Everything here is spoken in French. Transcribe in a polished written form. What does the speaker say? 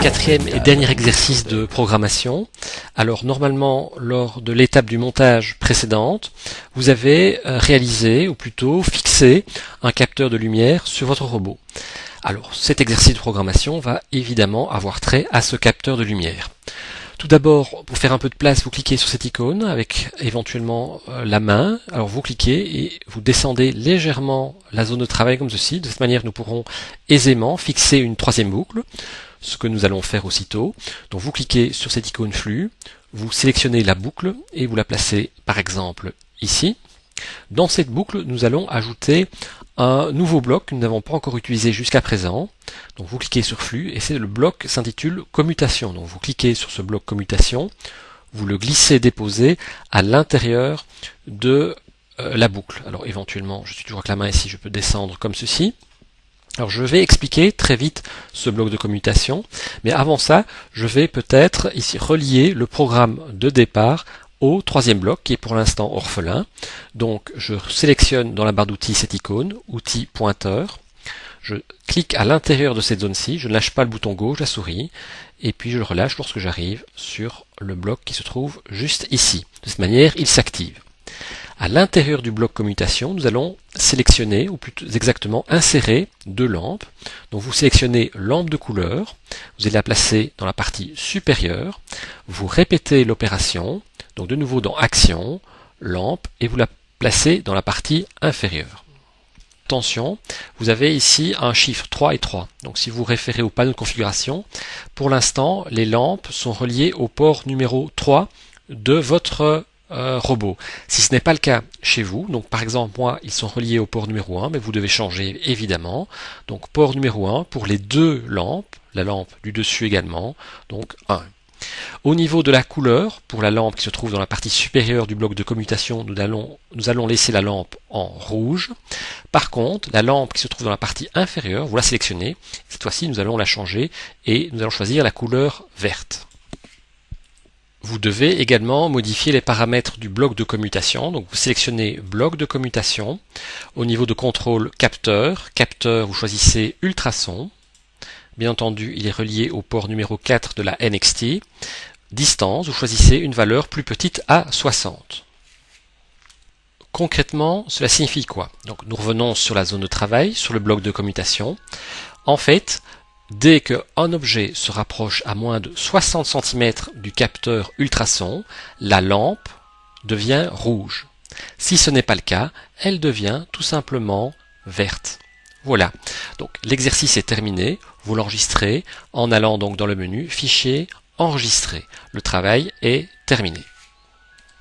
Quatrième et dernier exercice de programmation. Alors normalement, lors de l'étape du montage précédente, vous avez réalisé, ou plutôt fixé, un capteur de lumière sur votre robot. Alors cet exercice de programmation va évidemment avoir trait à ce capteur de lumière. Tout d'abord, pour faire un peu de place, vous cliquez sur cette icône avec éventuellement la main. Alors vous cliquez et vous descendez légèrement la zone de travail comme ceci. De cette manière, nous pourrons aisément fixer une troisième boucle, ce que nous allons faire aussitôt. Donc vous cliquez sur cette icône flux, vous sélectionnez la boucle et vous la placez par exemple ici. Dans cette boucle, nous allons ajouter un nouveau bloc que nous n'avons pas encore utilisé jusqu'à présent. Donc vous cliquez sur flux et le bloc s'intitule commutation. Donc vous cliquez sur ce bloc commutation, vous le glissez déposez à l'intérieur de la boucle. Alors éventuellement, je suis toujours avec la main ici, je peux descendre comme ceci. Alors je vais expliquer très vite ce bloc de commutation, mais avant ça, je vais peut-être ici relier le programme de départ au troisième bloc qui est pour l'instant orphelin. Donc je sélectionne dans la barre d'outils cette icône, outil pointeur, je clique à l'intérieur de cette zone-ci, je ne lâche pas le bouton gauche, la souris, et puis je le relâche lorsque j'arrive sur le bloc qui se trouve juste ici. De cette manière, il s'active. À l'intérieur du bloc commutation, nous allons sélectionner, ou plus exactement insérer deux lampes. Donc vous sélectionnez lampe de couleur, vous allez la placer dans la partie supérieure, vous répétez l'opération, donc de nouveau dans Action, lampe, et vous la placez dans la partie inférieure. Attention, vous avez ici un chiffre 3 et 3. Donc si vous référez au panneau de configuration, pour l'instant, les lampes sont reliées au port numéro 3 de votre robot. Si ce n'est pas le cas chez vous, donc par exemple moi ils sont reliés au port numéro 1, mais vous devez changer évidemment. Donc port numéro 1 pour les deux lampes, la lampe du dessus également, donc 1. Au niveau de la couleur, pour la lampe qui se trouve dans la partie supérieure du bloc de commutation, nous allons laisser la lampe en rouge. Par contre, la lampe qui se trouve dans la partie inférieure, vous la sélectionnez. Cette fois-ci, nous allons la changer et nous allons choisir la couleur verte. Vous devez également modifier les paramètres du bloc de commutation. Donc vous sélectionnez bloc de commutation. Au niveau de contrôle capteur, vous choisissez ultrason. Bien entendu, il est relié au port numéro 4 de la NXT. Distance, vous choisissez une valeur plus petite à 60. Concrètement, cela signifie quoi? Donc nous revenons sur la zone de travail, sur le bloc de commutation. En fait, dès qu'un objet se rapproche à moins de 60 cm du capteur ultrason, la lampe devient rouge. Si ce n'est pas le cas, elle devient tout simplement verte. Voilà, donc l'exercice est terminé, vous l'enregistrez en allant donc dans le menu Fichier, Enregistrer. Le travail est terminé.